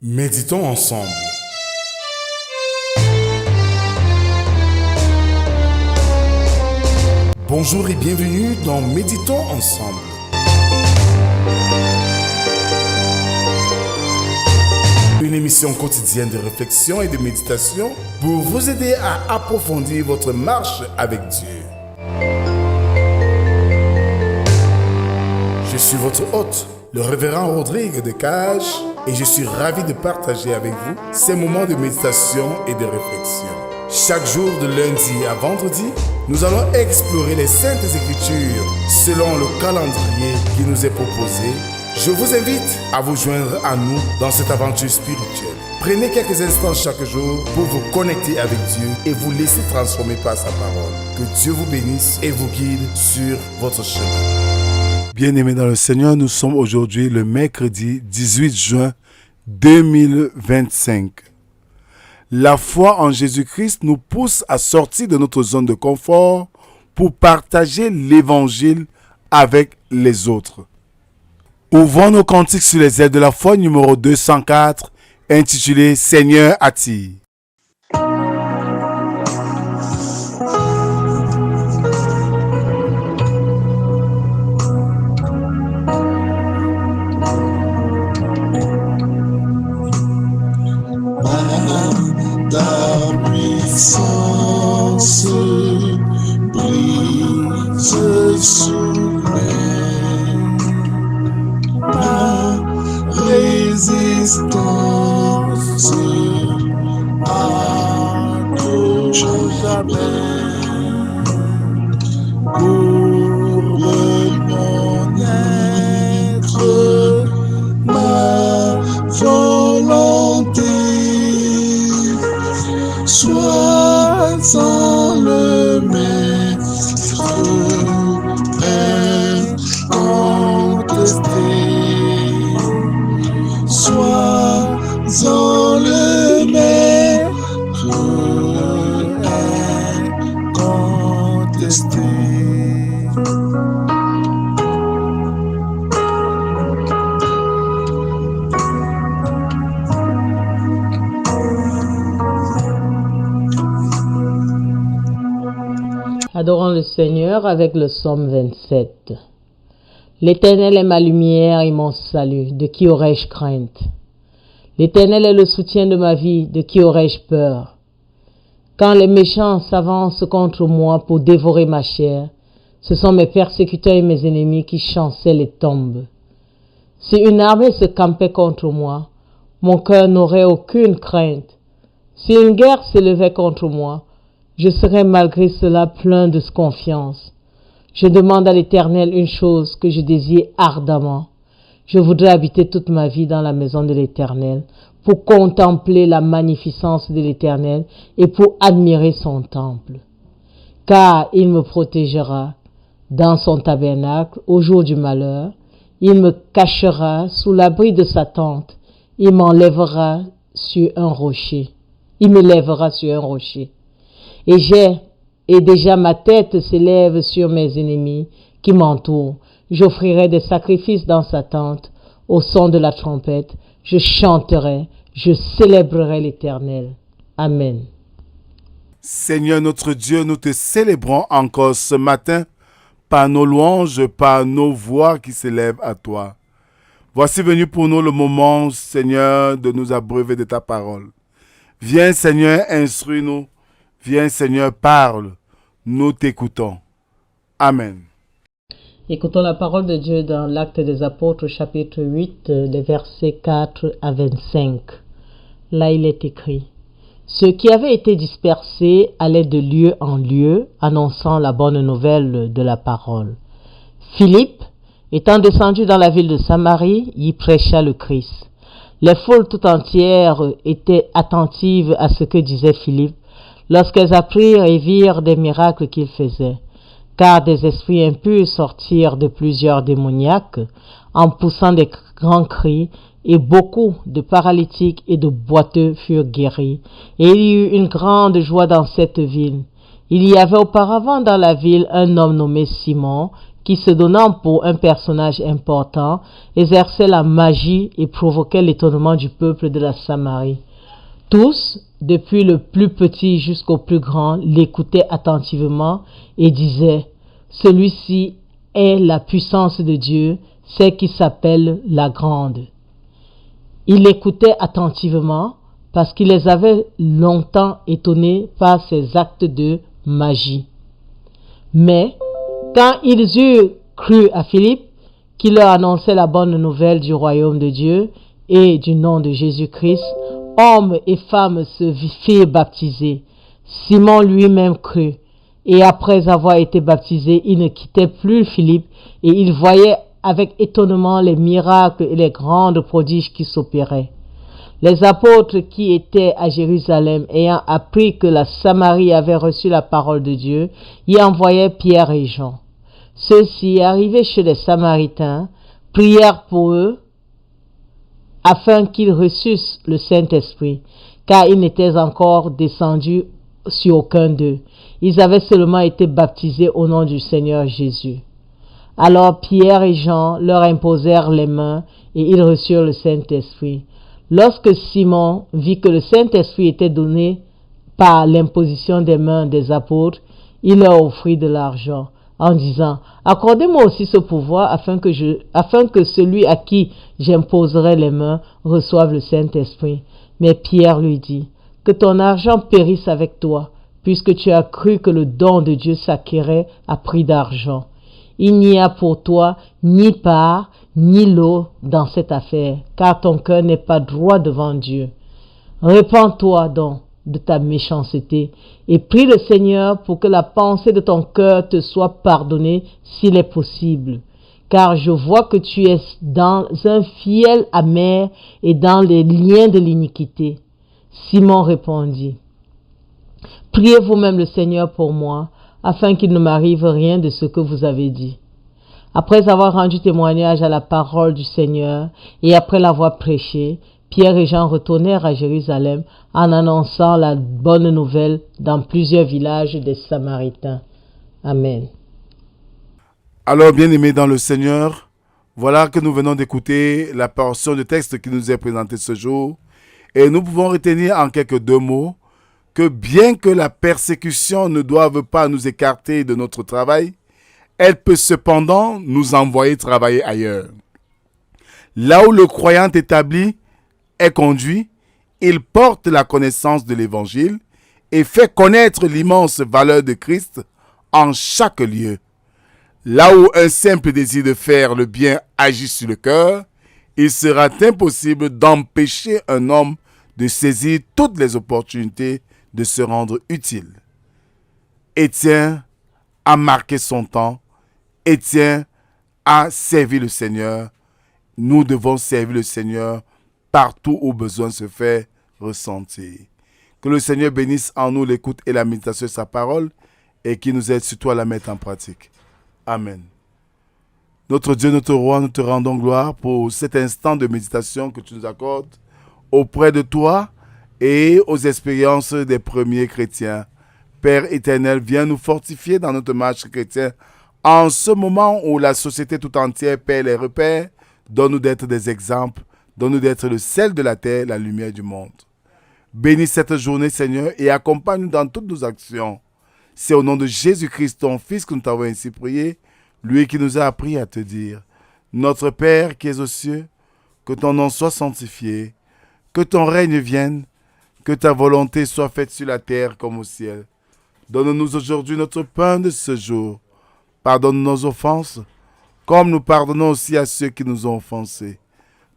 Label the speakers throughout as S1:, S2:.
S1: Méditons ensemble. Bonjour et bienvenue dans Méditons ensemble. Une émission quotidienne de réflexion et de méditation pour vous aider à approfondir votre marche avec Dieu. Je suis votre hôte, le révérend Rodrigue de Cage, et je suis ravi de partager avec vous ces moments de méditation et de réflexion. Chaque jour de lundi à vendredi, nous allons explorer les Saintes Écritures selon le calendrier qui nous est proposé. Je vous invite à vous joindre à nous dans cette aventure spirituelle. Prenez quelques instants chaque jour pour vous connecter avec Dieu et vous laisser transformer par sa parole. Que Dieu vous bénisse et vous guide sur votre chemin. Bien-aimés dans le Seigneur, nous sommes aujourd'hui le mercredi 18 juin 2025. La foi en Jésus-Christ nous pousse à sortir de notre zone de confort pour partager l'évangile avec les autres. Ouvrons nos cantiques sur les ailes de la foi numéro 204, intitulé Seigneur attire.
S2: Ta puissance brise souveraine, ma résistance à tout jamais. Courbe mon être, ma volonté. Sois-en le maître incontesté. Sois-en le maître incontesté.
S3: Adorons le Seigneur avec le psaume 27. L'Éternel est ma lumière et mon salut, de qui aurais-je crainte? L'Éternel est le soutien de ma vie, de qui aurais-je peur? Quand les méchants s'avancent contre moi pour dévorer ma chair, ce sont mes persécuteurs et mes ennemis qui chancellent et tombent. Si une armée se campait contre moi, mon cœur n'aurait aucune crainte. Si une guerre s'élevait contre moi, je serai malgré cela plein de confiance. Je demande à l'Éternel une chose que je désire ardemment. Je voudrais habiter toute ma vie dans la maison de l'Éternel pour contempler la magnificence de l'Éternel et pour admirer son temple. Car il me protégera dans son tabernacle au jour du malheur. Il me cachera sous l'abri de sa tente. Il m'enlèvera sur un rocher. Il me lèvera sur un rocher. Et déjà ma tête s'élève sur mes ennemis qui m'entourent. J'offrirai des sacrifices dans sa tente, au son de la trompette. Je chanterai, je célébrerai l'Éternel. Amen.
S1: Seigneur notre Dieu, nous te célébrons encore ce matin par nos louanges, par nos voix qui s'élèvent à toi. Voici venu pour nous le moment, Seigneur, de nous abreuver de ta parole. Viens, Seigneur, instruis-nous. Viens, Seigneur, parle. Nous t'écoutons. Amen.
S3: Écoutons la parole de Dieu dans l'Acte des Apôtres, chapitre 8, les versets 4 à 25. Là, il est écrit: Ceux qui avaient été dispersés allaient de lieu en lieu, annonçant la bonne nouvelle de la parole. Philippe, étant descendu dans la ville de Samarie, y prêcha le Christ. Les foules tout entières étaient attentives à ce que disait Philippe, lorsqu'elles apprirent et virent des miracles qu'il faisait, car des esprits impurs sortirent de plusieurs démoniaques en poussant des grands cris, et beaucoup de paralytiques et de boiteux furent guéris. Et il y eut une grande joie dans cette ville. Il y avait auparavant dans la ville un homme nommé Simon, qui, se donnant pour un personnage important, exerçait la magie et provoquait l'étonnement du peuple de la Samarie. Tous, depuis le plus petit jusqu'au plus grand, l'écoutaient attentivement et disaient « Celui-ci est la puissance de Dieu, c'est qui s'appelle la grande. » Ils l'écoutaient attentivement parce qu'il les avait longtemps étonnés par ses actes de magie. Mais quand ils eurent cru à Philippe, qui leur annonçait la bonne nouvelle du royaume de Dieu et du nom de Jésus-Christ, hommes et femmes se firent baptiser. Simon lui-même crut, et après avoir été baptisé, il ne quittait plus Philippe, et il voyait avec étonnement les miracles et les grands prodiges qui s'opéraient. Les apôtres qui étaient à Jérusalem, ayant appris que la Samarie avait reçu la parole de Dieu, y envoyaient Pierre et Jean. Ceux-ci, arrivés chez les Samaritains, prièrent pour eux afin qu'ils reçussent le Saint-Esprit, car ils n'étaient encore descendus sur aucun d'eux. Ils avaient seulement été baptisés au nom du Seigneur Jésus. Alors Pierre et Jean leur imposèrent les mains et ils reçurent le Saint-Esprit. Lorsque Simon vit que le Saint-Esprit était donné par l'imposition des mains des apôtres, il leur offrit de l'argent en disant « Accordez-moi aussi ce pouvoir afin que celui à qui j'imposerai les mains reçoive le Saint-Esprit. » Mais Pierre lui dit « Que ton argent périsse avec toi, puisque tu as cru que le don de Dieu s'acquérait à prix d'argent. Il n'y a pour toi ni part, ni lot dans cette affaire, car ton cœur n'est pas droit devant Dieu. Répands-toi donc de ta méchanceté et prie le Seigneur pour que la pensée de ton cœur te soit pardonnée s'il est possible. Car je vois que tu es dans un fiel amer et dans les liens de l'iniquité. » Simon répondit, « Priez vous-même le Seigneur pour moi, afin qu'il ne m'arrive rien de ce que vous avez dit. » Après avoir rendu témoignage à la parole du Seigneur et après l'avoir prêchée, Pierre et Jean retournèrent à Jérusalem en annonçant la bonne nouvelle dans plusieurs villages des Samaritains. Amen.
S1: Alors, bien-aimés dans le Seigneur, voilà que nous venons d'écouter la portion de texte qui nous est présentée ce jour. Et nous pouvons retenir en quelques deux mots que bien que la persécution ne doive pas nous écarter de notre travail, elle peut cependant nous envoyer travailler ailleurs. Là où le croyant établi est conduit, il porte la connaissance de l'Évangile et fait connaître l'immense valeur de Christ en chaque lieu. Là où un simple désir de faire le bien agit sur le cœur, il sera impossible d'empêcher un homme de saisir toutes les opportunités de se rendre utile. Étienne a marqué son temps. Étienne a servi le Seigneur. Nous devons servir le Seigneur partout où besoin se fait ressentir. Que le Seigneur bénisse en nous l'écoute et la méditation de sa parole et qu'il nous aide surtout à la mettre en pratique. Amen. Notre Dieu, notre Roi, nous te rendons gloire pour cet instant de méditation que tu nous accordes auprès de toi et aux expériences des premiers chrétiens. Père éternel, viens nous fortifier dans notre marche chrétienne. En ce moment où la société tout entière perd les repères, donne-nous d'être des exemples, donne-nous d'être le sel de la terre, la lumière du monde. Bénis cette journée, Seigneur, et accompagne-nous dans toutes nos actions. C'est au nom de Jésus-Christ, ton Fils, que nous t'avons ainsi prié, lui qui nous a appris à te dire, Notre Père qui es aux cieux, que ton nom soit sanctifié, que ton règne vienne, que ta volonté soit faite sur la terre comme au ciel. Donne-nous aujourd'hui notre pain de ce jour. Pardonne nos offenses, comme nous pardonnons aussi à ceux qui nous ont offensés.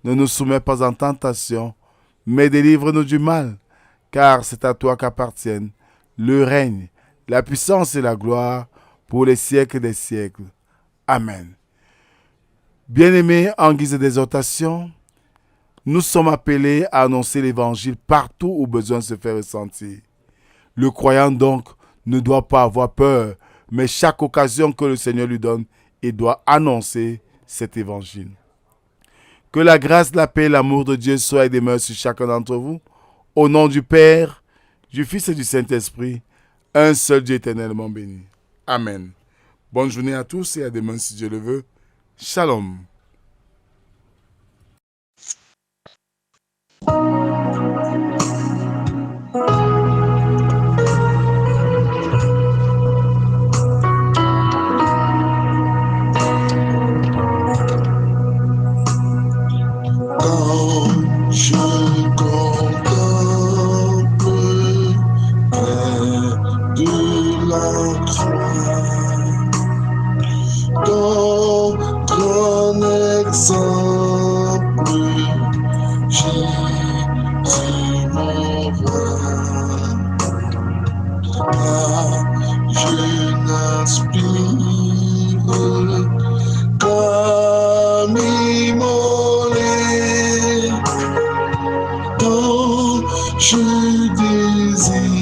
S1: Ne nous soumets pas en tentation, mais délivre-nous du mal, car c'est à toi qu'appartiennent le règne, la puissance et la gloire pour les siècles des siècles. Amen. Bien-aimés, en guise d'exhortation, nous sommes appelés à annoncer l'Évangile partout où besoin se fait ressentir. Le croyant donc ne doit pas avoir peur, mais chaque occasion que le Seigneur lui donne, il doit annoncer cet Évangile. Que la grâce, la paix et l'amour de Dieu soient et demeurent sur chacun d'entre vous. Au nom du Père, du Fils et du Saint-Esprit, un seul Dieu éternellement béni. Amen. Bonne journée à tous et à demain si Dieu le veut. Shalom.
S2: Quand je contemple près de la croix, ton grand exemple, Jésus mon roi, je n'aspire qu'à m'immoler, tant je désire